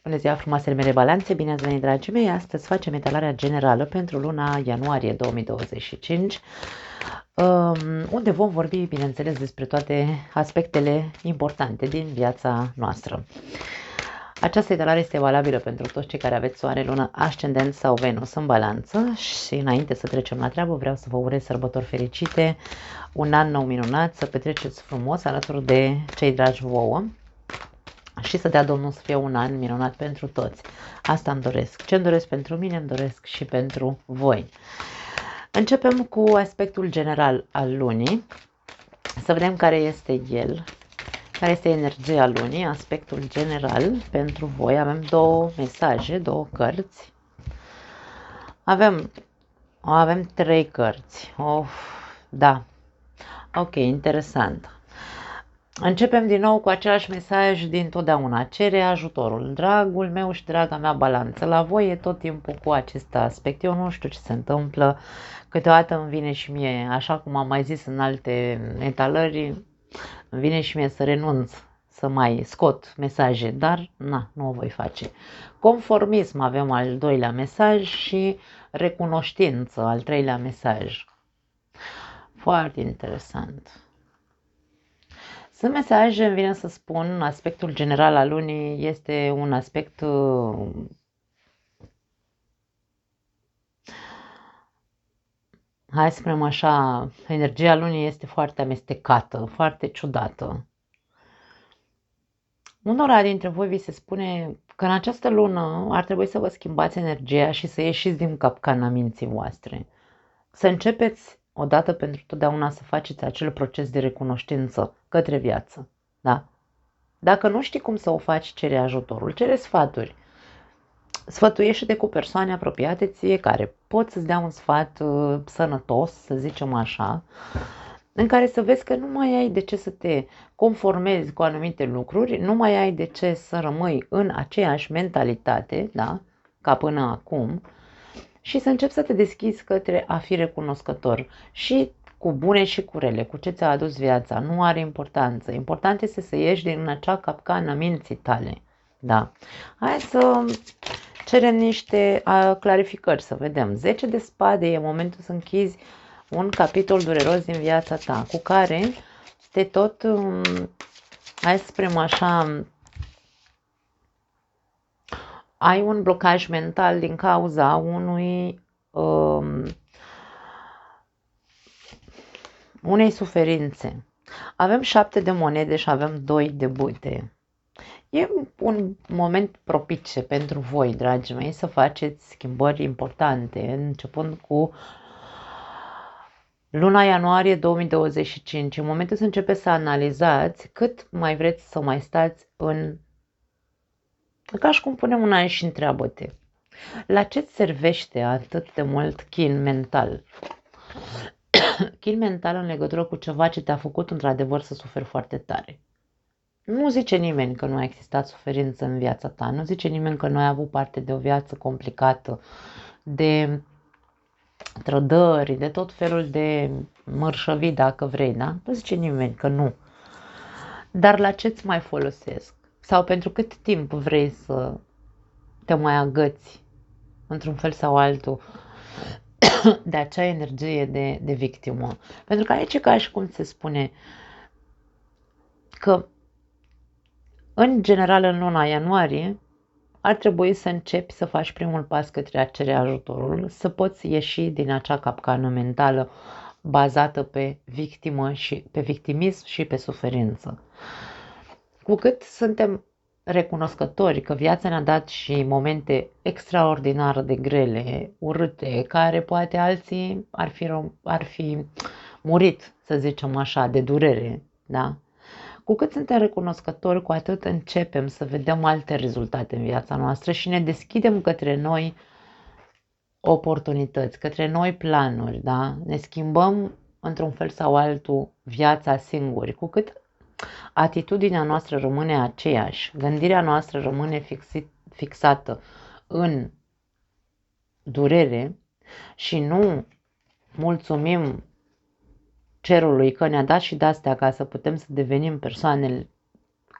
Bună ziua, frumoasele mele balanțe! Bine ați venit, dragii mei! Astăzi facem etalarea generală pentru luna ianuarie 2025, unde vom vorbi, bineînțeles, despre toate aspectele importante din viața noastră. Această etalare este valabilă pentru toți cei care aveți soare, lună, ascendent sau Venus în balanță și înainte să trecem la treabă vreau să vă urez sărbători fericite, un an nou minunat, să petreceți frumos alături de cei dragi vouă și să dea Domnul să fie un an minunat pentru toți. Asta îmi doresc. Ce îmi doresc pentru mine, îmi doresc și pentru voi. Începem cu aspectul general al lunii, să vedem care este el, care este energia lunii, aspectul general pentru voi. Avem două mesaje, două cărți. Avem trei cărți. Da. Ok, interesant. Începem din nou cu același mesaj din totdeauna. Cere ajutorul. Dragul meu și draga mea balanță. La voi e tot timpul cu acest aspect. Eu nu știu ce se întâmplă. Câteodată îmi vine și mie, așa cum am mai zis în alte etalări, îmi vine și mie să renunț să mai scot mesaje, dar nu o voi face. Conformism avem al doilea mesaj și recunoștință al treilea mesaj. Foarte interesant. Sunt mesaje, îmi vine să spun, aspectul general al lunii este un aspect hai să spunem așa, energia lunii este foarte amestecată, foarte ciudată. Unora dintre voi vi se spune că în această lună ar trebui să vă schimbați energia și să ieșiți din capcana minții voastre. Să începeți odată pentru totdeauna să faceți acel proces de recunoștință către viață. Da? Dacă nu știi cum să o faci, cere ajutorul, cere sfaturi. Sfătuiește-te cu persoane apropiate ție care pot să-ți dea un sfat sănătos, să zicem așa, în care să vezi că nu mai ai de ce să te conformezi cu anumite lucruri, nu mai ai de ce să rămâi în aceeași mentalitate, da, ca până acum, și să începi să te deschizi către a fi recunoscător și cu bune și cu rele, cu ce ți-a adus viața, nu are importanță. Important este să ieși din acea capcană minții tale. Da. Hai să cerem niște clarificări, să vedem. 10 de spade e momentul să închizi un capitol dureros din viața ta, cu care te tot, hai să spunem așa, ai un blocaj mental din cauza unei suferințe. Avem 7 de monede și avem 2 de bute. E un moment propice pentru voi, dragii mei, să faceți schimbări importante, începând cu luna ianuarie 2025. În momentul să începeți să analizați cât mai vreți să mai stați ca și cum punem una și întreabă-te. La ce ți servește atât de mult chin mental? Chin mental în legătură cu ceva ce te-a făcut într-adevăr să suferi foarte tare. Nu zice nimeni că nu a existat suferință în viața ta, nu zice nimeni că nu ai avut parte de o viață complicată, de trădări, de tot felul de mărșăvii, dacă vrei, da? Nu zice nimeni că nu. Dar la ce îți mai folosesc? Sau pentru cât timp vrei să te mai agăți într-un fel sau altul de acea energie de victimă? Pentru că aici e ca și cum se spune că în general în luna ianuarie ar trebui să începi să faci primul pas către a cere ajutorul, să poți ieși din acea capcană mentală bazată pe victimă și pe victimism și pe suferință. Cu cât suntem recunoscători că viața ne-a dat și momente extraordinar de grele, urâte, care poate alții ar fi murit, să zicem așa, de durere, da? Cu cât suntem recunoscători, cu atât începem să vedem alte rezultate în viața noastră și ne deschidem către noi oportunități, către noi planuri, da? Ne schimbăm într-un fel sau altul viața singuri. Cu cât atitudinea noastră rămâne aceeași, gândirea noastră rămâne fixată în durere și nu mulțumim cerului că ne-a dat și de-astea ca să putem să devenim persoane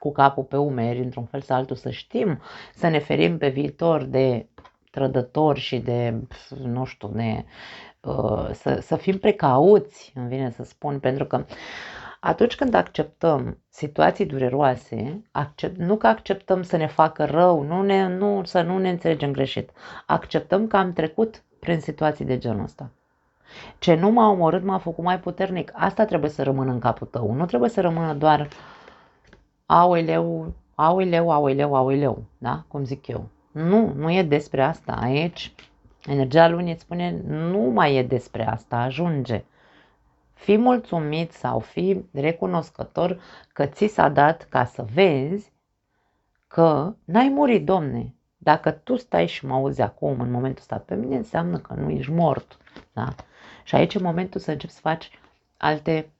cu capul pe umeri, într-un fel sau altul, să știm să ne ferim pe viitor de trădători și de, nu știu, de, să fim precauți, îmi vine să spun, pentru că atunci când acceptăm situații dureroase, nu că acceptăm să ne facă rău, să nu ne înțelegem greșit, acceptăm că am trecut prin situații de genul ăsta. Ce nu m-a omorât m-a făcut mai puternic. Asta trebuie să rămână în capul tău. Nu trebuie să rămână doar aoleu, aoleu, aoleu, aoleu, da? Cum zic eu. Nu e despre asta. Aici energia lunii îți spune nu mai e despre asta, ajunge. Fii mulțumit sau fii recunoscător că ți s-a dat ca să vezi că n-ai murit, domne. Dacă tu stai și mă auzi acum, în momentul ăsta, pe mine înseamnă că nu ești mort. Da? Și aici e momentul să începi să faci alte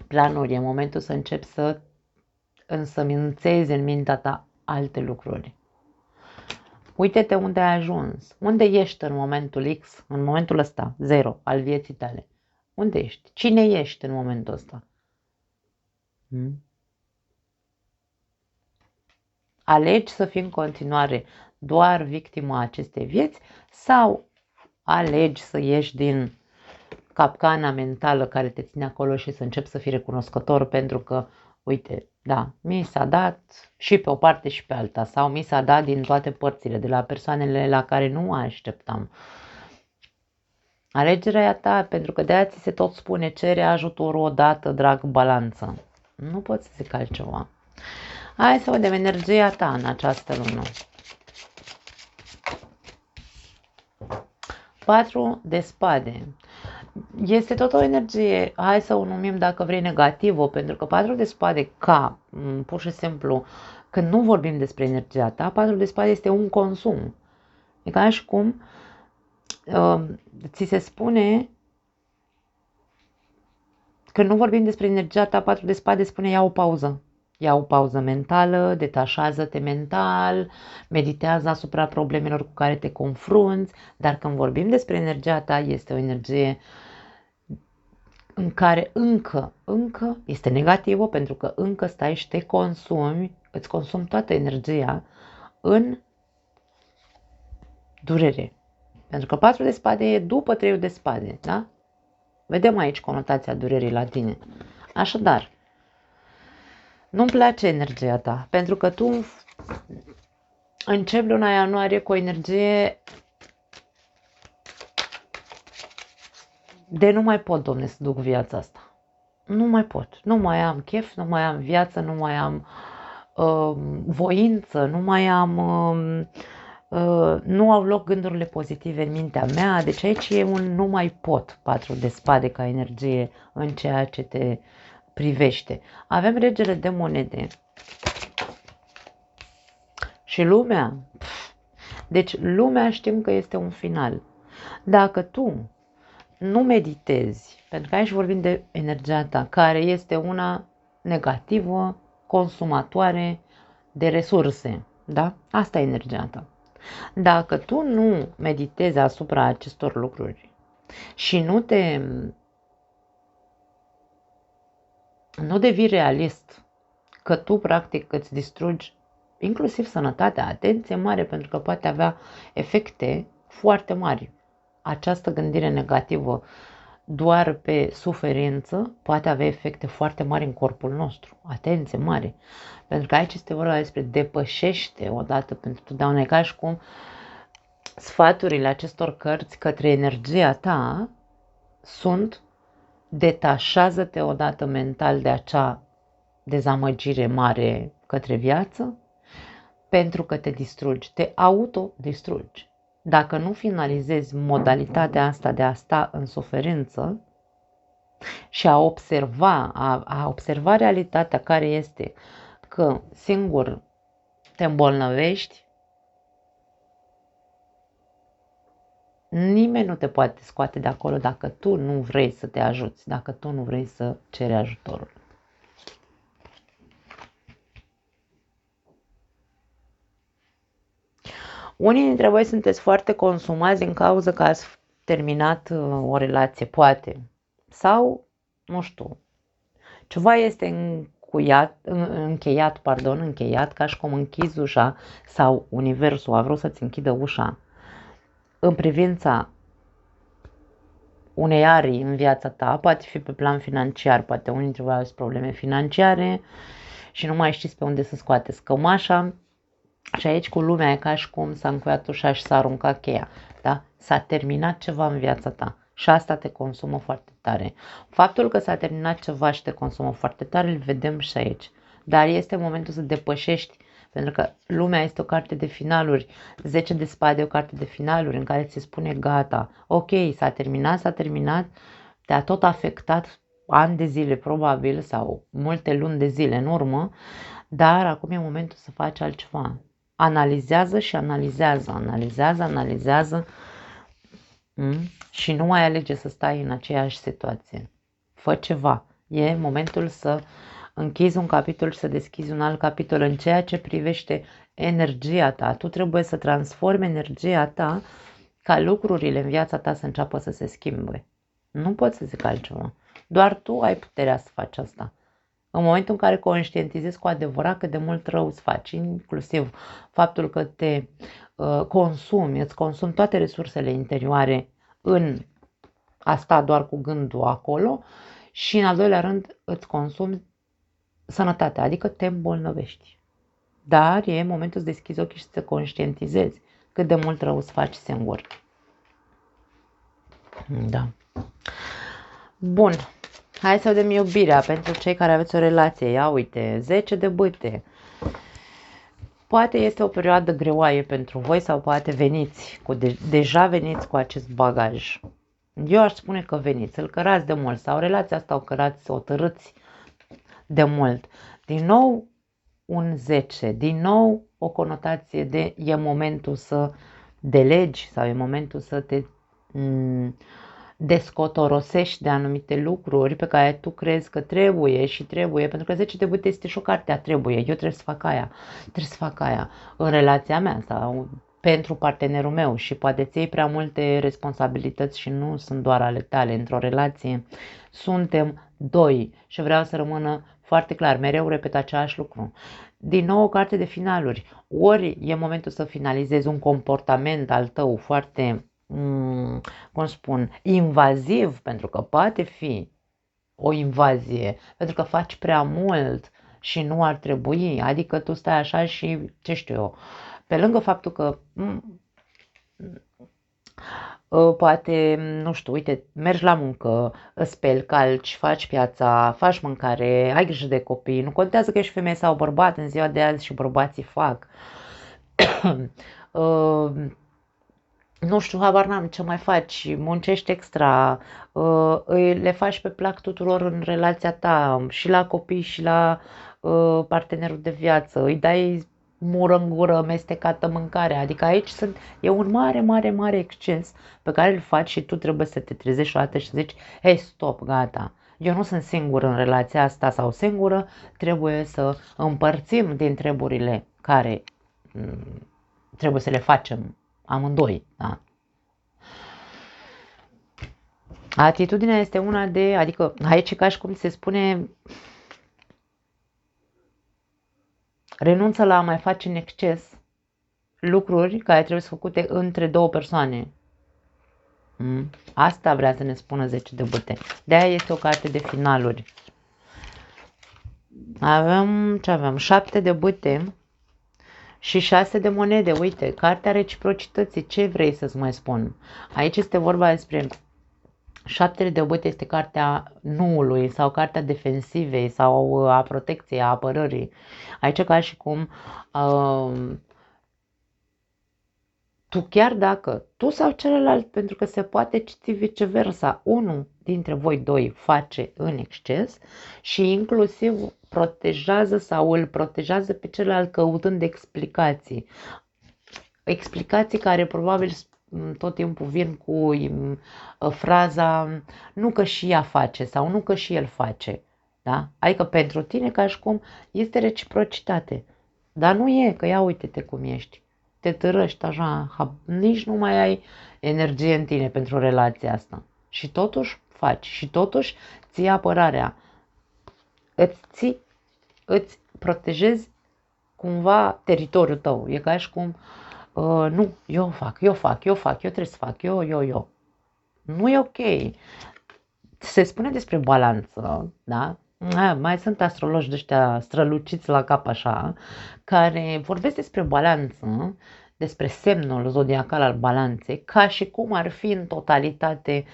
planuri, e momentul să începi să însămânțezi în mintea ta alte lucruri. Uite-te unde ai ajuns, unde ești în momentul X, în momentul ăsta, 0, al vieții tale. Unde ești? Cine ești în momentul ăsta? Alegi să fii în continuare doar victima acestei vieți sau alegi să ieși din capcana mentală care te ține acolo și să începi să fii recunoscător pentru că, uite, da, mi s-a dat și pe o parte și pe alta sau mi s-a dat din toate părțile, de la persoanele la care nu așteptam. Alegerea e a ta, pentru că de-aia ți se tot spune cere ajutorul odată, drag, balanță. Nu pot să zic altceva. Hai să vedem energia ta în această lună. 4 de spade. Este tot o energie, hai să o numim dacă vrei negativă, pentru că 4 de spade pur și simplu, când nu vorbim despre energia ta, 4 de spade este un consum. E ca și cum ți se spune, când nu vorbim despre energia ta, 4 de spade spune ia o pauză. Ia o pauză mentală, detașează-te mental, meditează asupra problemelor cu care te confrunți, dar când vorbim despre energia ta, este o energie în care încă este negativă, pentru că încă stai și te consumi, îți consumi toată energia în durere. Pentru că 4 de spade e după 3 de spade, da? Vedem aici conotația durerii la tine. Așadar, nu-mi place energia ta, pentru că tu începi luna ianuarie cu o energie de nu mai pot, domne, să duc viața asta. Nu mai pot, nu mai am chef, nu mai am viață, nu mai am voință, nu mai am, nu au loc gândurile pozitive în mintea mea, deci aici e un nu mai pot, 4 de spade ca energie în ceea ce te privește. Avem regele de monede și lumea. Deci lumea știm că este un final. Dacă tu nu meditezi, pentru că aici vorbim de energia ta, care este una negativă, consumatoare de resurse, da? Asta e energia ta. Dacă tu nu meditezi asupra acestor lucruri și nu devii realist, că tu practic îți distrugi inclusiv sănătatea, atenție mare, pentru că poate avea efecte foarte mari. Această gândire negativă doar pe suferință poate avea efecte foarte mari în corpul nostru. Atenție mare! Pentru că aici este vorba despre depășește odată pentru totdeauna. E ca și cum sfaturile acestor cărți către energia ta sunt detașează-te odată mental de acea dezamăgire mare către viață, pentru că te distrugi, te autodistrugi. Dacă nu finalizezi modalitatea asta de a sta în suferință și a observa realitatea care este, că singur te îmbolnăvești, nimeni nu te poate scoate de acolo dacă tu nu vrei să te ajuți, dacă tu nu vrei să ceri ajutorul. Unii dintre voi sunteți foarte consumați din cauza că ați terminat o relație, poate. Sau, nu știu, ceva este încheiat, ca și cum închizi ușa sau universul a vrut să-ți închidă ușa în privința unei arii în viața ta, poate fi pe plan financiar, poate unii dintre voi au probleme financiare și nu mai știți pe unde să scoateți cămașa și aici cu lumea e ca și cum s-a încuiat ușa și s-a aruncat cheia, da? S-a terminat ceva în viața ta și asta te consumă foarte tare. Faptul că s-a terminat ceva și te consumă foarte tare îl vedem și aici, dar este momentul să depășești. Pentru că lumea este o carte de finaluri, 10 de spade e o carte de finaluri în care ți se spune gata, ok, s-a terminat, te-a tot afectat ani de zile probabil sau multe luni de zile în urmă, dar acum e momentul să faci altceva. Analizează și analizează și nu mai alege să stai în aceeași situație. Fă ceva, e momentul să închizi un capitol și să deschizi un alt capitol în ceea ce privește energia ta. Tu trebuie să transformi energia ta ca lucrurile în viața ta să înceapă să se schimbe. Nu poți să zic altceva. Doar tu ai puterea să faci asta. În momentul în care conștientizezi cu adevărat cât de mult rău îți faci, inclusiv faptul că te îți consumi toate resursele interioare în a sta doar cu gândul acolo și în al doilea rând îți consumi sănătatea, adică te îmbolnăvești. Dar e momentul să deschizi ochii și să te conștientizezi cât de mult rău îți faci singur. Da. Bun. Hai să vedem iubirea pentru cei care aveți o relație. Ia uite, 10 de bâte. Poate este o perioadă greoaie pentru voi sau poate deja veniți cu acest bagaj. Eu aș spune că veniți, îl cărați de mult sau relația asta o tărâți de mult. Din nou un 10, din nou o conotație de e momentul să delegi sau e momentul să te descotorosești de anumite lucruri pe care tu crezi că trebuie, pentru că 10 de bâte este și o carte a trebuie, eu trebuie să fac aia în relația mea sau pentru partenerul meu și poate ți iei prea multe responsabilități și nu sunt doar ale tale. Într-o relație suntem doi și vreau să rămână foarte clar, mereu repet același lucru. Din nou o carte de finaluri, ori e momentul să finalizezi un comportament al tău foarte invaziv, pentru că poate fi o invazie, pentru că faci prea mult și nu ar trebui, adică tu stai așa și, ce știu eu, pe lângă faptul că poate, nu știu, uite, mergi la muncă, speli, calci, faci piața, faci mâncare, ai grijă de copii, nu contează că ești femeie sau bărbat, în ziua de azi și bărbații fac. Nu știu, habar n-am ce mai faci, muncești extra, le faci pe plac tuturor în relația ta, și la copii și la partenerul de viață, îi dai mură în gură, mestecată mâncarea, adică aici e un mare exces pe care îl faci și tu trebuie să te trezești o dată și să zici, hei, stop, gata, eu nu sunt singur în relația asta sau singură, trebuie să împărțim din treburile care trebuie să le facem amândoi, da? Atitudinea este una adică aici e ca și cum se spune, renunță la a mai face în exces lucruri care trebuie să făcute între două persoane. Asta vrea să ne spună 10 de bâte. De-aia este o carte de finaluri. Avem 7 de bâte și 6 de monede. Uite, cartea reciprocității. Ce vrei să-ți mai spun? Aici este vorba despre 7 de bâte, este cartea nuului sau cartea defensivei sau a protecției, a apărării. Aici ca și cum tu, chiar dacă tu sau celălalt, pentru că se poate citi viceversa, unul dintre voi doi face în exces și inclusiv protejează sau îl protejează pe celălalt căutând explicații. Explicații care probabil tot timpul vin cu fraza nu că și ea face sau nu că și el face. Da? Adică pentru tine ca și cum este reciprocitate. Dar nu e, că ia uite-te cum ești. Te târăști așa, nici nu mai ai energie în tine pentru relația asta. Și totuși faci, și totuși ții apărarea. Îți ții îți protejezi cumva teritoriul tău. E ca și cum, nu, eu trebuie să fac, eu. Nu e ok. Se spune despre balanță, da? Mai sunt astrologi de ăștia străluciți la cap așa, care vorbesc despre balanță, despre semnul zodiacal al balanței, ca și cum ar fi în totalitate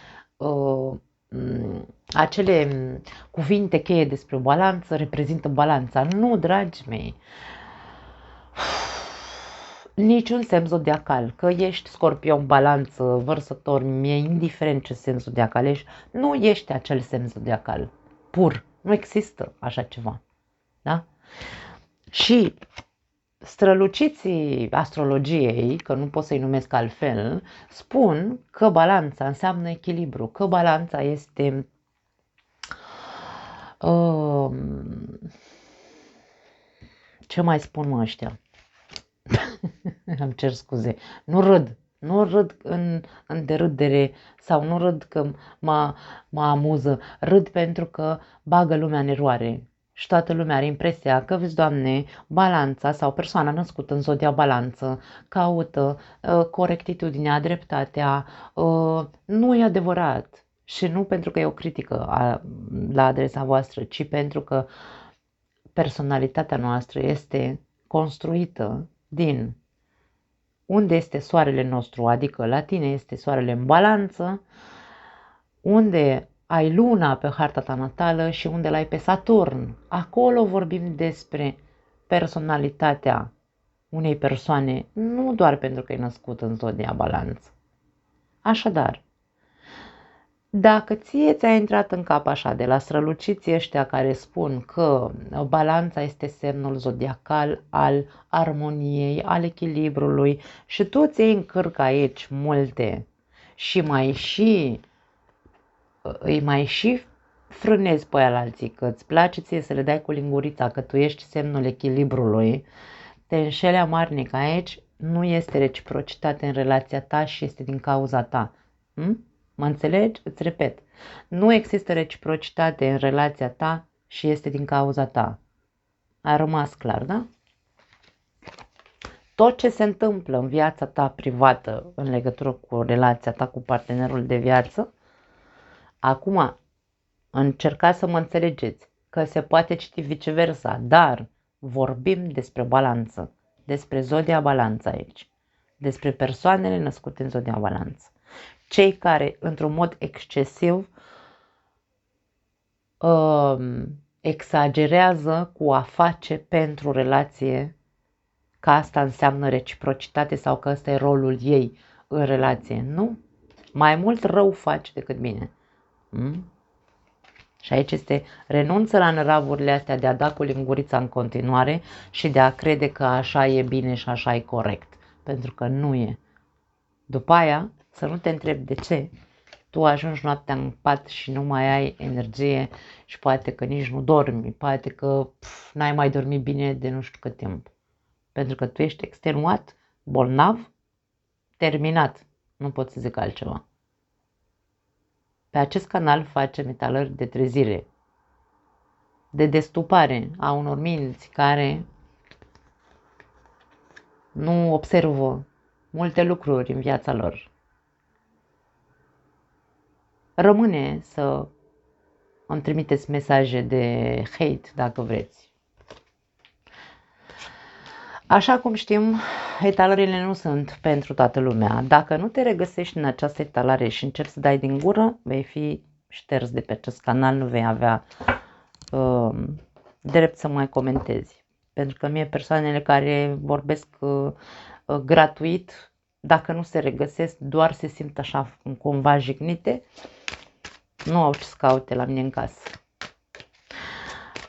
acele cuvinte cheie despre balanță reprezintă balanța. Nu, dragi mei, niciun semn zodiacal, că ești Scorpion, Balanță, Vărsător, mi-e indiferent ce semn zodiacal ești, nu ești acel semn zodiacal, pur, nu există așa ceva, da? Și străluciții astrologiei, că nu pot să-i numesc altfel, spun că balanța înseamnă echilibru, că balanța este ce mai spun mă ăștia? Îmi cer scuze, nu râd în derâdere sau nu râd că mă amuză, râd pentru că bagă lumea în eroare și toată lumea are impresia că, vezi, Doamne, balanța sau persoana născută în zodia balanță caută corectitudinea, dreptatea, nu e adevărat și nu pentru că e o critică la adresa voastră, ci pentru că personalitatea noastră este construită din unde este soarele nostru, adică la tine este soarele în balanță, unde ai luna pe harta ta natală și unde l-ai pe Saturn. Acolo vorbim despre personalitatea unei persoane, nu doar pentru că e născut în zodia balanță. Așadar, dacă ție ți-a intrat în cap așa de la străluciții ăștia care spun că balanța este semnul zodiacal al armoniei, al echilibrului și tu ți-ai încărc aici multe și îi mai și frânezi pe aia alții, că îți place ție să le dai cu lingurița, că tu ești semnul echilibrului, te înșeli amarnic aici, nu este reciprocitate în relația ta și este din cauza ta. Mă înțelegi? Îți repet. Nu există reciprocitate în relația ta și este din cauza ta. A rămas clar, da? Tot ce se întâmplă în viața ta privată în legătură cu relația ta cu partenerul de viață, acum încercați să mă înțelegeți că se poate citi viceversa, dar vorbim despre balanță, despre zodia balanță aici, despre persoanele născute în zodia balanță. Cei care, într-un mod excesiv, exagerează cu a face pentru relație că asta înseamnă reciprocitate sau că ăsta e rolul ei în relație. Nu. Mai mult rău faci decât bine. Și aici este renunță la năravurile astea de a da cu lingurița în continuare și de a crede că așa e bine și așa e corect. Pentru că nu e. După aia, să nu te întrebi de ce tu ajungi noaptea în pat și nu mai ai energie și poate că nici nu dormi, poate că n-ai mai dormit bine de nu știu cât timp. Pentru că tu ești extenuat, bolnav, terminat. Nu pot să zic altceva. Pe acest canal facem etalări de trezire, de destupare a unor minți care nu observă multe lucruri în viața lor. Rămâne să îmi trimiteți mesaje de hate dacă vreți. Așa cum știm, etalările nu sunt pentru toată lumea. Dacă nu te regăsești în această etalare și încerci să dai din gură, vei fi șters de pe acest canal, nu vei avea drept să mai comentezi. Pentru că mie persoanele care vorbesc gratuit, dacă nu se regăsesc, doar se simt așa cumva jignite, nu au ce să caute la mine în casă.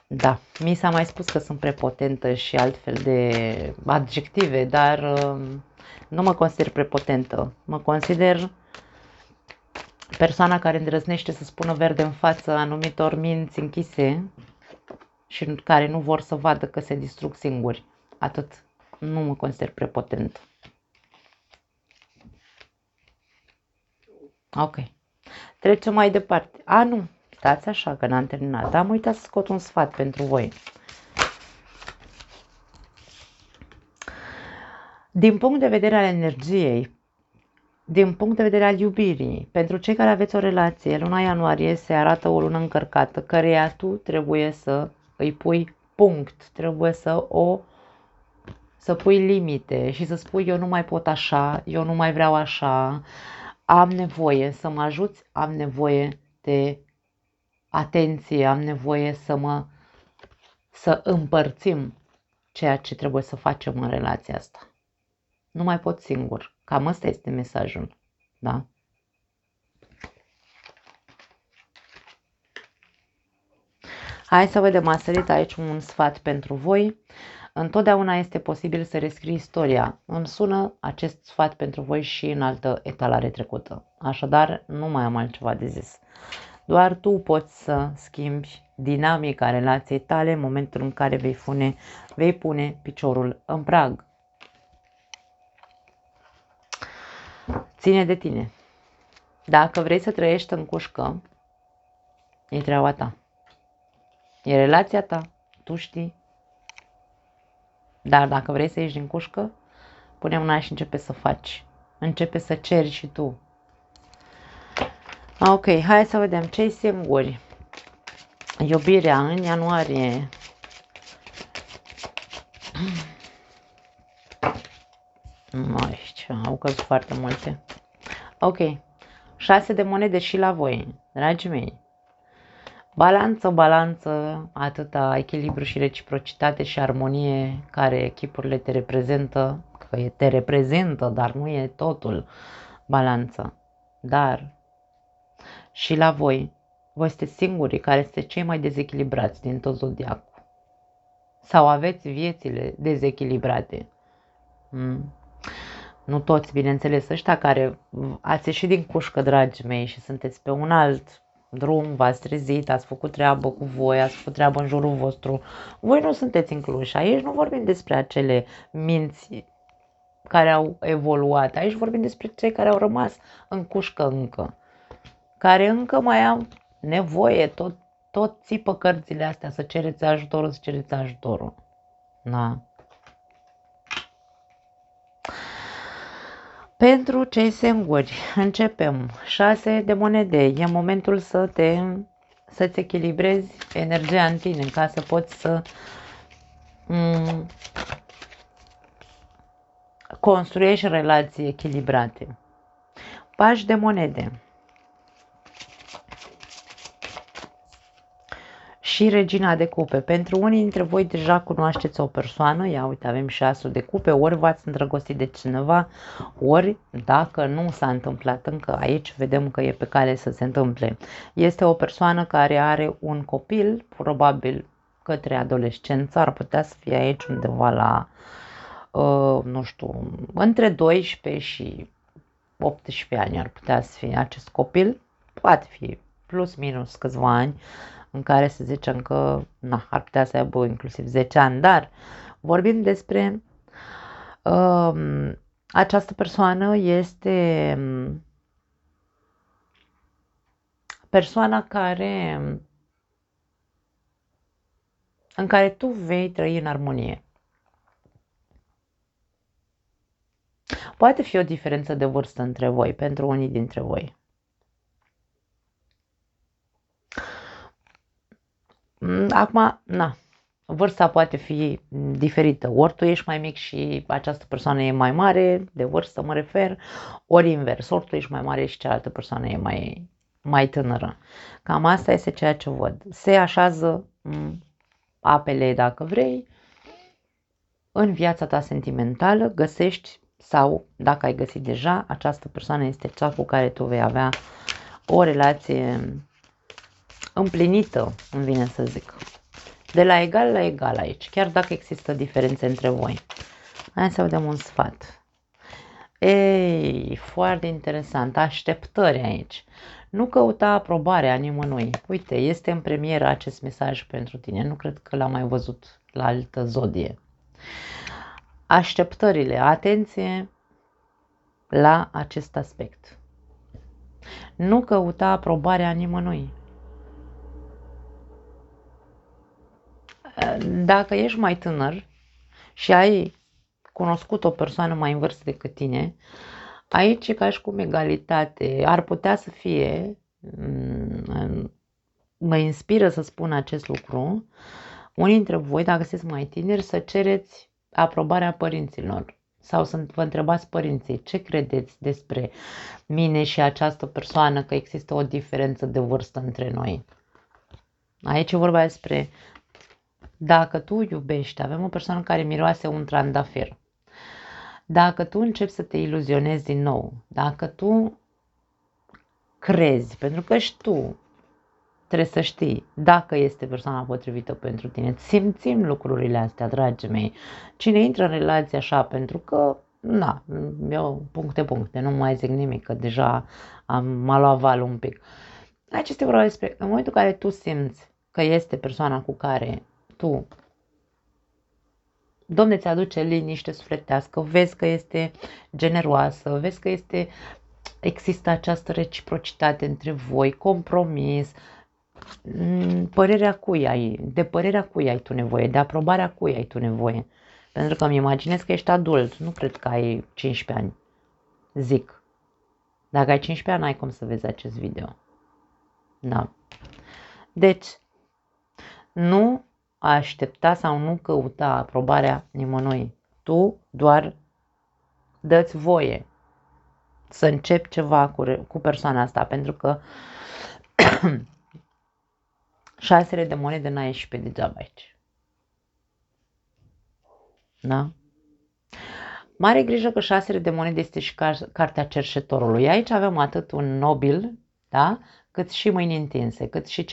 Da, mi s-a mai spus că sunt prepotentă și altfel de adjective, dar nu mă consider prepotentă. Mă consider persoana care îndrăznește să spună verde în față anumitor minți închise și care nu vor să vadă că se distrug singuri. Atât. Nu mă consider prepotent. Ok. Trecem mai departe. Nu. Stați așa că n-am terminat. Am uitat să scot un sfat pentru voi. Din punct de vedere al energiei, din punct de vedere al iubirii, pentru cei care aveți o relație, luna ianuarie se arată o lună încărcată, căreia tu trebuie să îi pui punct, trebuie să pui limite și să spui eu nu mai pot așa, eu nu mai vreau așa, am nevoie să mă ajuți, am nevoie de atenție, am nevoie să împărțim ceea ce trebuie să facem în relația asta. Nu mai pot singur. Cam ăsta este mesajul. Da? Hai să vedem, a sărit aici un sfat pentru voi. Întotdeauna este posibil să rescrii istoria. Îmi sună acest sfat pentru voi și în altă etalare trecută. Așadar, nu mai am altceva de zis. Doar tu poți să schimbi dinamica relației tale în momentul în care vei pune piciorul în prag. Ține de tine. Dacă vrei să trăiești în cușcă, e treaba ta. E relația ta, tu știi. Dar dacă vrei să ieși din cușcă, pune mâna și începe să faci. Începe să ceri și tu. Ok, hai să vedem cei singuri. Iubirea în ianuarie. Nu știu, au căzut foarte multe. Ok, 6 de monede și la voi, dragii mei. Balanță, atâta echilibru și reciprocitate și armonie care chipurile te reprezintă, că te reprezintă, dar nu e totul balanță. Dar și la voi sunteți singurii care sunteți cei mai dezechilibrați din tot zodiacul. Sau aveți viețile dezechilibrate. Nu toți, bineînțeles, ăștia care ați ieșit din cușcă, dragii mei, și sunteți pe un alt drum, v-ați trezit, ați făcut treabă cu voi, ați făcut treabă în jurul vostru. Voi nu sunteți incluși. Aici nu vorbim despre acele minți care au evoluat. Aici vorbim despre cei care au rămas în cușcă încă. Care încă mai au nevoie, tot țipă cărțile astea, să cereți ajutorul, Da. Pentru cei singuri, începem. 6 de monede. E momentul să-ți echilibrezi energia în tine, ca să poți să construiești relații echilibrate. Pași de monede. Și regina de cupe. Pentru unii dintre voi deja cunoașteți o persoană, ia uite, avem și asul de cupe, ori v-ați îndrăgostit de cineva, ori dacă nu s-a întâmplat încă, aici vedem că e pe cale să se întâmple. Este o persoană care are un copil, probabil către adolescență, ar putea să fie aici undeva la, nu știu, între 12 și 18 ani ar putea să fie acest copil, poate fi plus minus câțiva ani, în care să zicem că ar putea să aibă inclusiv 10 ani, dar vorbim despre această persoană este persoana în care tu vei trăi în armonie. Poate fi o diferență de vârstă între voi, pentru unii dintre voi. Acum, vârsta poate fi diferită. Ori tu ești mai mic și această persoană e mai mare, de vârstă mă refer, ori invers, ori tu ești mai mare și cealaltă persoană e mai tânără. Cam asta este ceea ce văd. Se așează apele, dacă vrei, în viața ta sentimentală, găsești sau, dacă ai găsit deja, această persoană este cea cu care tu vei avea o relație împlinită, îmi vine să zic. De la egal la egal aici, chiar dacă există diferențe între voi. Hai să vedem un sfat. Ei, foarte interesant, așteptări aici. Nu căuta aprobarea nimănui. Uite, este în premieră acest mesaj pentru tine. Nu cred că l-am mai văzut la altă zodie. Așteptările, atenție la acest aspect. Nu căuta aprobarea nimănui. Dacă ești mai tânăr și ai cunoscut o persoană mai în vârstă decât tine, aici e ca și cum egalitate. Ar putea să fie, mă inspiră să spun acest lucru, unii dintre voi, dacă sunteți mai tineri, să cereți aprobarea părinților sau să vă întrebați părinții ce credeți despre mine și această persoană, că există o diferență de vârstă între noi. Aici e vorba despre dacă tu iubești, avem o persoană care miroase un trandafir. Dacă tu începi să te iluzionezi din nou, dacă tu crezi, pentru că și tu trebuie să știi dacă este persoana potrivită pentru tine. Simțim lucrurile astea, dragii mei. Cine intră în relație așa, pentru că, na, eu puncte, nu mai zic nimic, că deja m-a luat valul un pic. Aici este vorba despre, în momentul în care tu simți că este persoana cu care tu, Domne, ți aduce liniște sufletească, vezi că este generoasă, vezi că există această reciprocitate între voi, compromis, părerea cui ai, de părerea cui ai tu nevoie, de aprobarea cui ai tu nevoie. Pentru că îmi imaginez că ești adult, nu cred că ai 15 ani, zic. Dacă ai 15 ani, ai cum să vezi acest video. Da. Deci, nu aștepta sau nu căuta aprobarea nimănui. Tu doar dă-ți voie să începi ceva cu persoana asta, pentru că 6 de monede n-ai ieșit pe degeaba aici. Da? Mare grijă că 6 de monede este și cartea cerșetorului. Aici avem atât un nobil, da? Cât și mâini întinse, cât și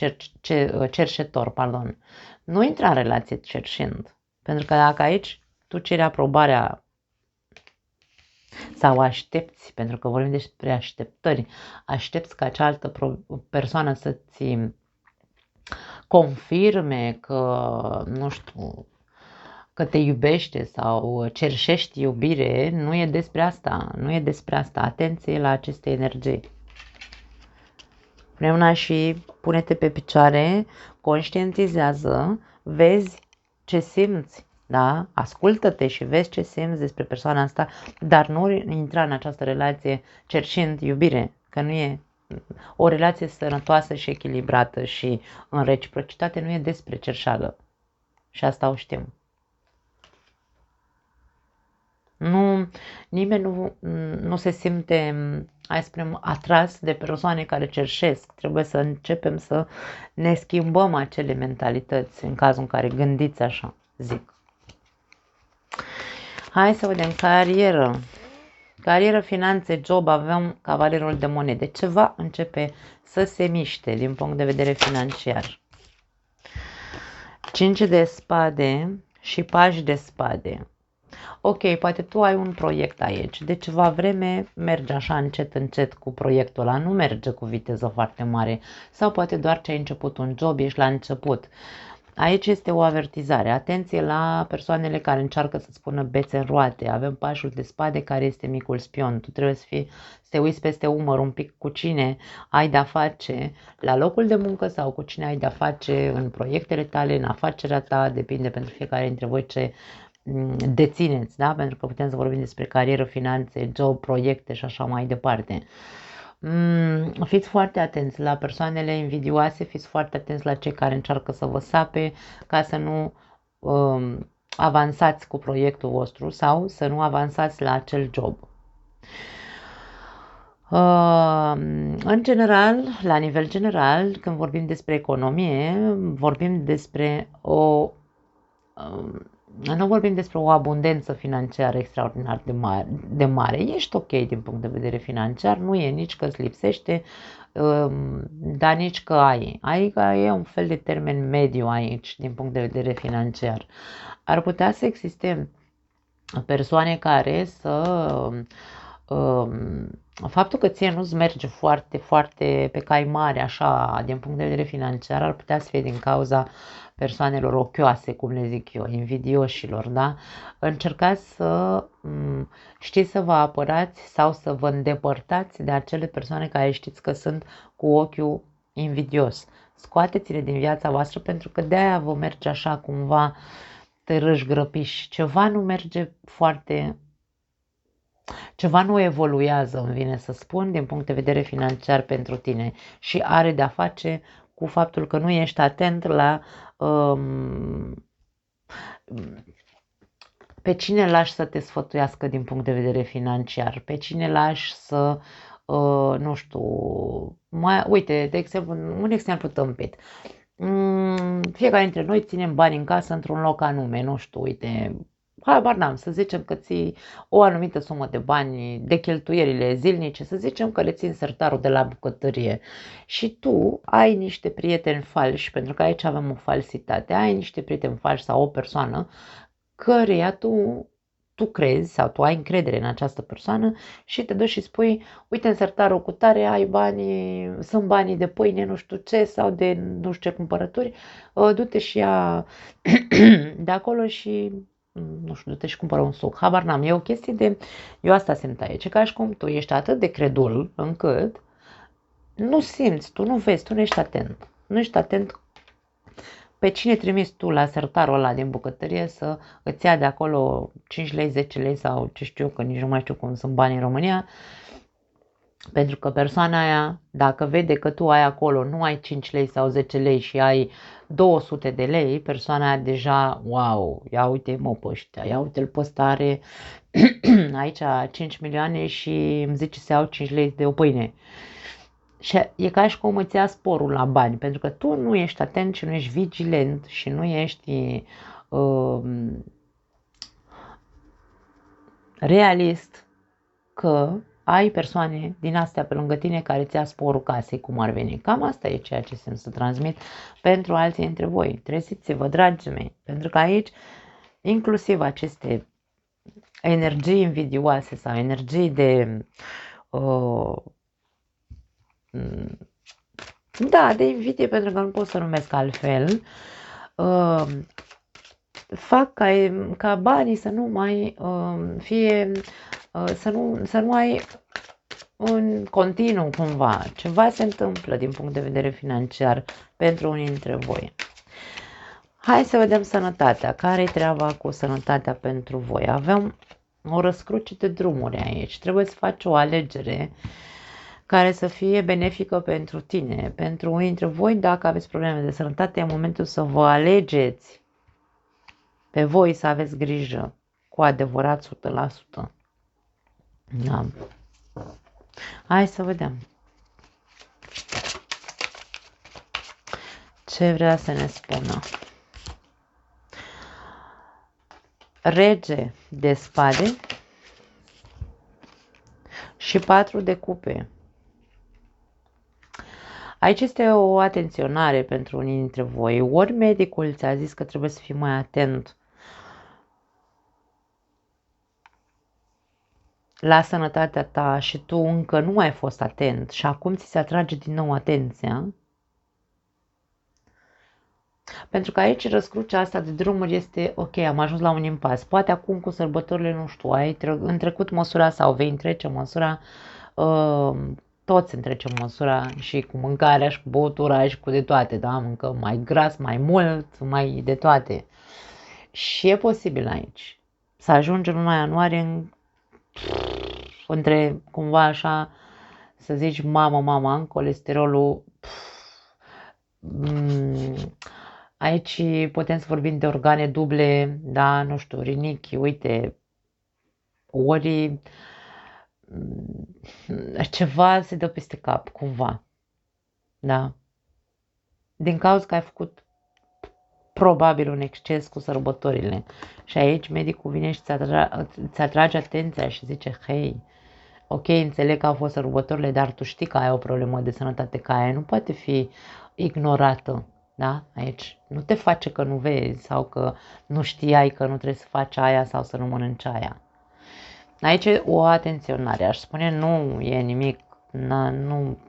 cerșetor, pardon. Nu intra în relație cerșind, pentru că dacă aici tu ceri aprobarea sau aștepți, pentru că vorbim despre așteptări, aștepți ca cealaltă persoană să-ți confirme că, nu știu, că te iubește sau cerșești iubire, nu e despre asta, nu e despre asta. Atenție la aceste energii. Pune mâna și pune-te pe picioare, conștientizează, vezi ce simți, da? Ascultă-te și vezi ce simți despre persoana asta, dar nu intra în această relație cerșind iubire, că nu e o relație sănătoasă și echilibrată și în reciprocitate, nu e despre cerșală. Și asta o știm. Nimeni nu se simte, hai să spunem, atras de persoane care cerșesc. Trebuie să începem să ne schimbăm acele mentalități în cazul în care gândiți așa, zic. Hai să vedem carieră. Carieră, finanțe, job, avem cavalerul de monede. Ceva începe să se miște din punct de vedere financiar. 5 de spade și pași de spade. Ok, poate tu ai un proiect aici, de ceva vreme merge așa încet cu proiectul ăla, nu merge cu viteză foarte mare sau poate doar ce ai început un job, ești la început. Aici este o avertizare, atenție la persoanele care încearcă să-ți pună bețe în roate. Avem pașul de spade care este micul spion, tu trebuie să te uiți peste umăr un pic cu cine ai de-a face la locul de muncă sau cu cine ai de-a face în proiectele tale, în afacerea ta, depinde pentru fiecare dintre voi ce dețineți, da? Pentru că putem să vorbim despre carieră, finanțe, job, proiecte și așa mai departe. Fiți foarte atenți la persoanele invidioase, fiți foarte atenți la cei care încearcă să vă sape ca să nu avansați cu proiectul vostru sau să nu avansați la acel job. În general, la nivel general, când vorbim despre economie, vorbim despre nu vorbim despre o abundență financiară extraordinar de mare. Ești ok din punct de vedere financiar, nu e nici că îți lipsește, dar nici că ai. Adică e un fel de termen mediu aici din punct de vedere financiar. Ar putea să existe persoane care faptul că ție nu-ți merge foarte, foarte pe cai mari așa din punct de vedere financiar ar putea să fie din cauza persoanelor ochioase, cum le zic eu, invidioșilor, da? Încercați să știți să vă apărați sau să vă îndepărtați de acele persoane care știți că sunt cu ochiul invidios. Scoateți-le din viața voastră pentru că de-aia vă merge așa cumva te rășgrăpiși, ceva nu merge foarte, ceva nu evoluează, îmi vine să spun, din punct de vedere financiar pentru tine și are de-a face cu faptul că nu ești atent la pe cine lași să te sfătuiască din punct de vedere financiar, pe cine lași să, nu știu, uite, de exemplu, un exemplu tâmpit. Fiecare dintre noi ținem bani în casă într-un loc anume, nu știu, uite, habar n-am, să zicem că ții o anumită sumă de bani de cheltuielile zilnice, să zicem că le ții în sertarul de la bucătărie și tu ai niște prieteni falși, pentru că aici avem o falsitate, ai niște prieteni falși sau o persoană căreia tu crezi sau tu ai încredere în această persoană și te duci și spui, uite, în sertarul cu tare ai banii, sunt banii de pâine, nu știu ce, sau de nu știu ce cumpărături, du-te și ia de acolo și, nu știu, du-te și cumpără un suc. Habar n-am, e o chestie de, eu asta simt aici, ca și cum tu ești atât de credul încât nu simți, tu nu vezi, tu nu ești atent. Nu ești atent pe cine trimiți tu la sertarul ăla din bucătărie să îți ia de acolo 5 lei, 10 lei sau ce știu eu, că nici nu mai știu cum sunt banii în România, pentru că persoana aia, dacă vede că tu ai acolo, nu ai 5 lei sau 10 lei și ai 200 de lei, persoana aia deja, wow, ia uite mă pe ăștia, ia uite-l pe ăsta are aici 5 milioane și îmi zice să iau 5 lei de o pâine. Și e ca și cum îți ia sporul la bani, pentru că tu nu ești atent și nu ești vigilent și nu ești realist că ai persoane din astea pe lângă tine care îți ia sporul casei, cum ar veni. Cam asta e ceea ce simt să transmit pentru alții dintre voi. Treziți-vă, dragii mei, pentru că aici, inclusiv aceste energii invidioase sau energii de da, de invidie, pentru că nu pot să numesc altfel, fac ca banii să nu mai fie, să nu ai un continuu cumva. Ceva se întâmplă din punct de vedere financiar pentru unii dintre voi. Hai să vedem sănătatea. Care-i treaba cu sănătatea pentru voi? Avem o răscruce de drumuri aici. Trebuie să faci o alegere care să fie benefică pentru tine, pentru unii dintre voi. Dacă aveți probleme de sănătate, e momentul să vă alegeți pe voi, să aveți grijă cu adevărat 100%. Da. Hai să vedem ce vrea să ne spună. Rege de spade și 4 de cupe. Aici este o atenționare pentru unii dintre voi. Ori medicul ți-a zis că trebuie să fii mai atent la sănătatea ta și tu încă nu ai fost atent și acum ți se atrage din nou atenția. Pentru că aici răscrucea asta de drumuri este ok, am ajuns la un impas. Poate acum cu sărbătorile, nu știu, ai întrecut măsura sau vei întrece măsura, toți întrecem măsura și cu mâncarea și cu băutura și cu de toate, da? Mâncăm mai gras, mai mult, mai de toate. Și e posibil aici să ajungi în luna ianuarie între cumva așa, să zici, mamă, am colesterolul. Aici putem să vorbim de organe duble, da, nu știu, rinichi, uite, ori ceva se dă peste cap, cumva, da. Din cauza că ai făcut probabil un exces cu sărbătorile. Și aici medicul vine și îți atrage atenția și zice, hei, ok, înțeleg că au fost sărbătorile, dar tu știi că ai o problemă de sănătate, că aia nu poate fi ignorată. Da? Aici nu te face că nu vezi sau că nu știai că nu trebuie să faci aia sau să nu mănânci aia. Aici e o atenționare. Aș spune nu e nimic,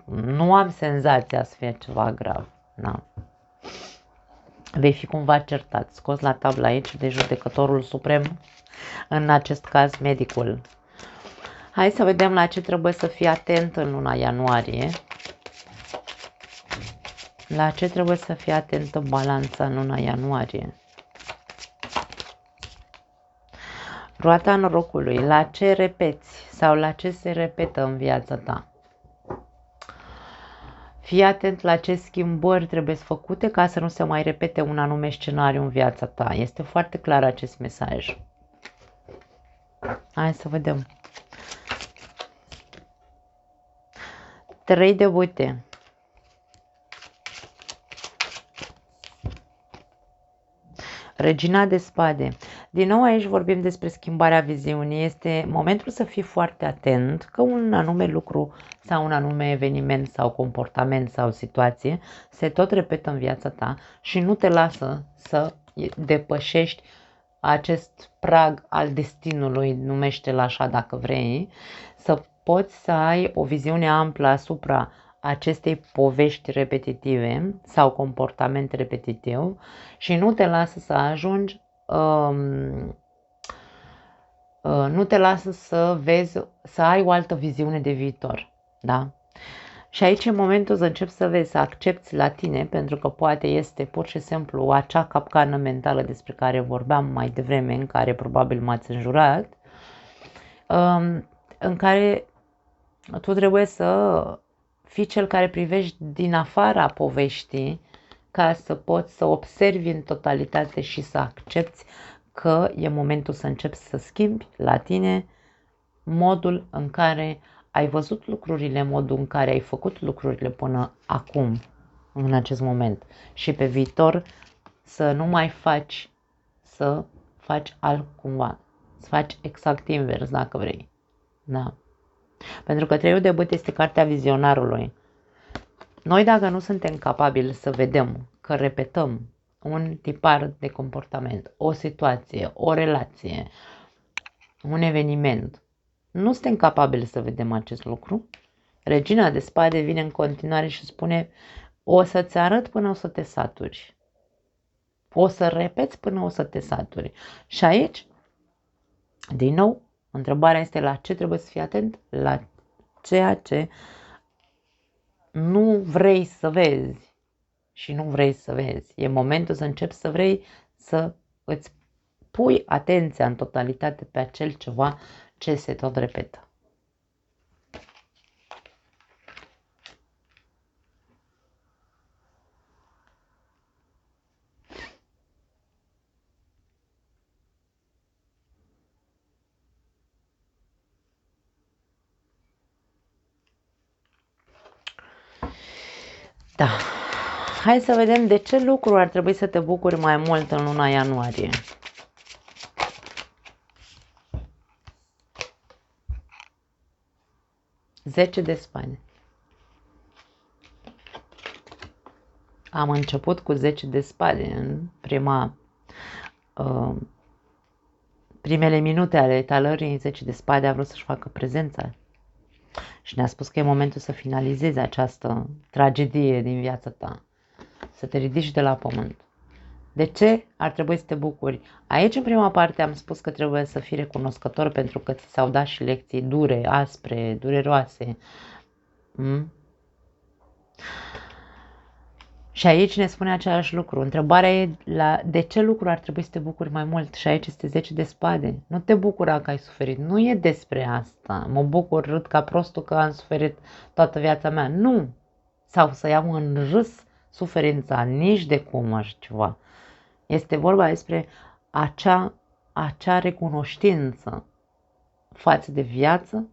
nu am senzația să fie ceva grav. Na. Vei fi cumva certat, scos la tablă aici de judecătorul suprem, în acest caz medicul. Hai să vedem la ce trebuie să fii atent în luna ianuarie. La ce trebuie să fii atentă balanța în luna ianuarie? Roata norocului, la ce repeți sau la ce se repetă în viața ta? Fii atent la ce schimbări trebuie făcute ca să nu se mai repete un anume scenariu în viața ta. Este foarte clar acest mesaj. Hai să vedem. 3 de bute. Regina de spade. Din nou aici vorbim despre schimbarea viziunii. Este momentul să fii foarte atent că un anume lucru sau un anume eveniment sau comportament sau situație se tot repetă în viața ta și nu te lasă să depășești acest prag al destinului, numește-l așa dacă vrei, să poți să ai o viziune amplă asupra acestei povești repetitive sau comportament repetitiv și nu te lasă să ajungi, nu te lasă să vezi, să ai o altă viziune de viitor, da? Și aici e momentul să începi să vezi, să accepti la tine, pentru că poate este pur și simplu acea capcană mentală despre care vorbeam mai devreme, în care probabil m-ați înjurat, în care tu trebuie să fii cel care privești din afara poveștii ca să poți să observi în totalitate și să accepti că e momentul să începi să schimbi la tine modul în care ai văzut lucrurile, modul în care ai făcut lucrurile până acum, în acest moment. Și pe viitor să nu mai faci, să faci altcumva, să faci exact invers dacă vrei. Da. Pentru că 3 de bâte este cartea vizionarului. Noi dacă nu suntem capabili să vedem că repetăm un tipar de comportament, o situație, o relație, un eveniment, nu suntem capabili să vedem acest lucru, Regina de spade vine în continuare și spune: o să-ți arăt până o să te saturi. O să repeți până o să te saturi. Și aici, din nou, întrebarea este la ce trebuie să fii atent? La ceea ce nu vrei să vezi și nu vrei să vezi. E momentul să începi să vrei să îți pui atenția în totalitate pe acel ceva ce se tot repetă. Da. Hai să vedem de ce lucru ar trebui să te bucuri mai mult în luna ianuarie. Zece de spade. Am început cu 10 de spade în primele minute ale etalării. 10 de spade a vrut să-și facă prezența și ne-a spus că e momentul să finalizezi această tragedie din viața ta, să te ridici de la pământ. De ce ar trebui să te bucuri? Aici, în prima parte, am spus că trebuie să fii recunoscător pentru că ți s-au dat și lecții dure, aspre, dureroase. Și aici ne spune același lucru. Întrebarea e de ce lucru ar trebui să te bucuri mai mult? Și aici este 10 de spade. Nu te bucura că ai suferit. Nu e despre asta. Mă bucur, râd ca prostul că am suferit toată viața mea. Nu. Sau să iau în râs suferința. Nici de cum așa ceva. Este vorba despre acea recunoștință față de viață,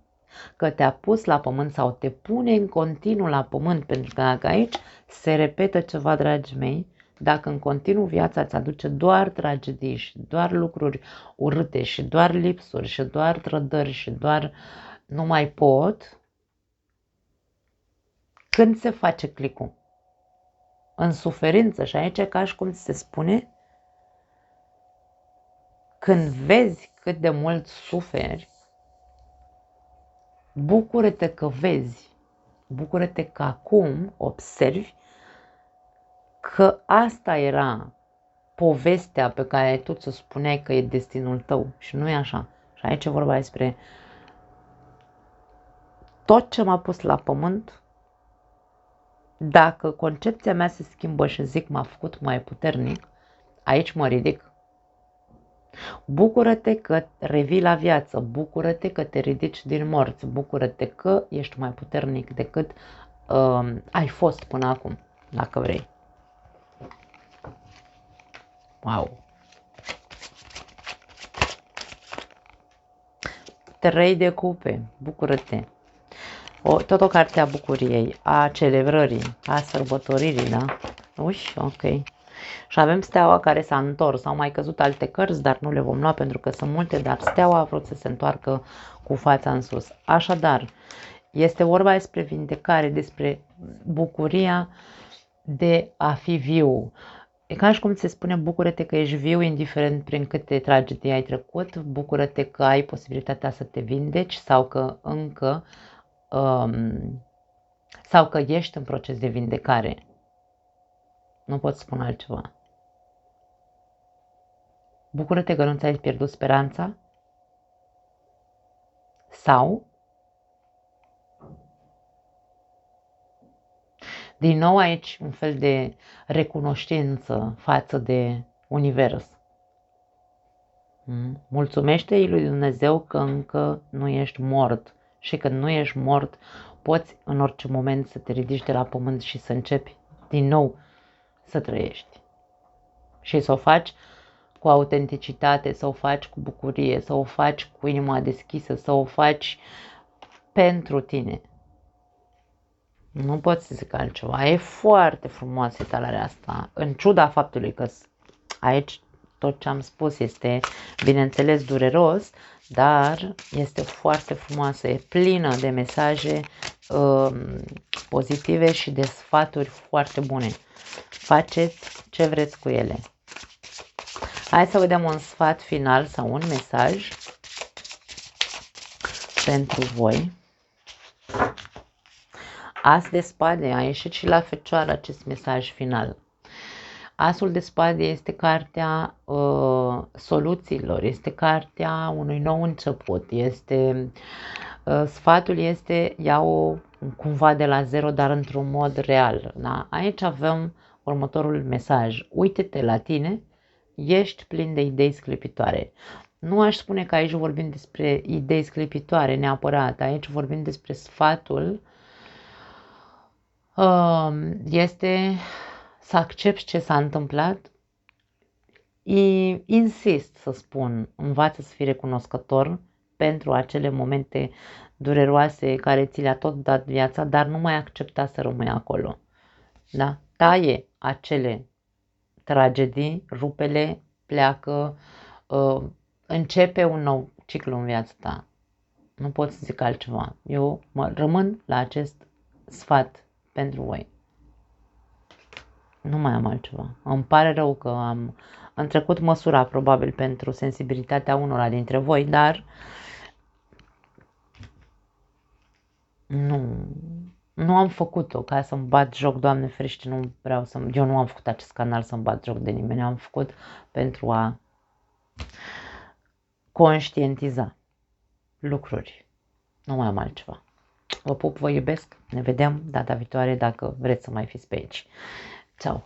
că te-a pus la pământ sau te pune în continuu la pământ, pentru că dacă aici se repetă ceva, dragii mei, dacă în continuu viața îți aduce doar tragedii și doar lucruri urâte și doar lipsuri și doar trădări și doar nu mai pot, când se face clicul? În suferință. Și aici ca și cum se spune, când vezi cât de mult suferi, bucură-te că vezi, bucură-te că acum observi că asta era povestea pe care tu ți-o spuneai că e destinul tău și nu e așa. Și aici e vorba despre tot ce m-a pus la pământ. Dacă concepția mea se schimbă și zic m-a făcut mai puternic, aici mă ridic. Bucură-te că revii la viață, bucură-te că te ridici din morți, bucură-te că ești mai puternic decât ai fost până acum, dacă vrei. Wow! 3 de cupe, bucură-te. Tot o carte a bucuriei, a celebrării, a sărbătoririi, da? Uși, ok. Și avem steaua care s-a întors, au mai căzut alte cărți, dar nu le vom lua pentru că sunt multe, dar steaua a vrut să se întoarcă cu fața în sus. Așadar, este vorba despre vindecare, despre bucuria de a fi viu. E ca și cum se spune, bucură-te că ești viu, indiferent prin câte tragedii ai trecut, bucură-te că ai posibilitatea să te vindeci sau că încă sau că ești în proces de vindecare. Nu pot spune altceva. Bucură-te că nu ți-ai pierdut speranța sau din nou aici un fel de recunoștință față de univers. Mulțumește-i lui Dumnezeu că încă nu ești mort și când nu ești mort poți în orice moment să te ridici de la pământ și să începi din nou să trăiești. Și să o faci cu autenticitate, să o faci cu bucurie, să o faci cu inima deschisă, să o faci pentru tine. Nu pot să zic altceva. E foarte frumoasă etalarea asta, în ciuda faptului că aici tot ce am spus este, bineînțeles, dureros, dar este foarte frumoasă, e plină de mesaje pozitive și de sfaturi foarte bune. Faceți ce vreți cu ele. Hai să vedem un sfat final sau un mesaj pentru voi. As de spade, a ieșit și la Fecioară acest mesaj final. Asul de spade este cartea soluțiilor, este cartea unui nou început, este, sfatul este ia-o cumva de la zero, dar într-un mod real. Da? Aici avem următorul mesaj. Uite-te la tine, ești plin de idei sclipitoare. Nu aș spune că aici vorbim despre idei sclipitoare neapărat, aici vorbim despre sfatul este să accepti ce s-a întâmplat. Insist să spun, învață să fii recunoscător pentru acele momente dureroase care ți le-a tot dat viața, dar nu mai accepta să rămâi acolo. Da? Taie acele tragedii, rupele, pleacă, începe un nou ciclu în viața ta. Nu pot să zic altceva. Eu rămân la acest sfat pentru voi. Nu mai am altceva. Îmi pare rău că am trecut măsura probabil pentru sensibilitatea unora dintre voi, dar nu am făcut-o ca să-mi bat joc, Doamne ferește, nu vreau eu nu am făcut acest canal să-mi bat joc de nimeni, am făcut pentru a conștientiza lucruri. Nu mai am altceva. Vă pup, vă iubesc, ne vedem data viitoare dacă vreți să mai fiți pe aici. Ciao!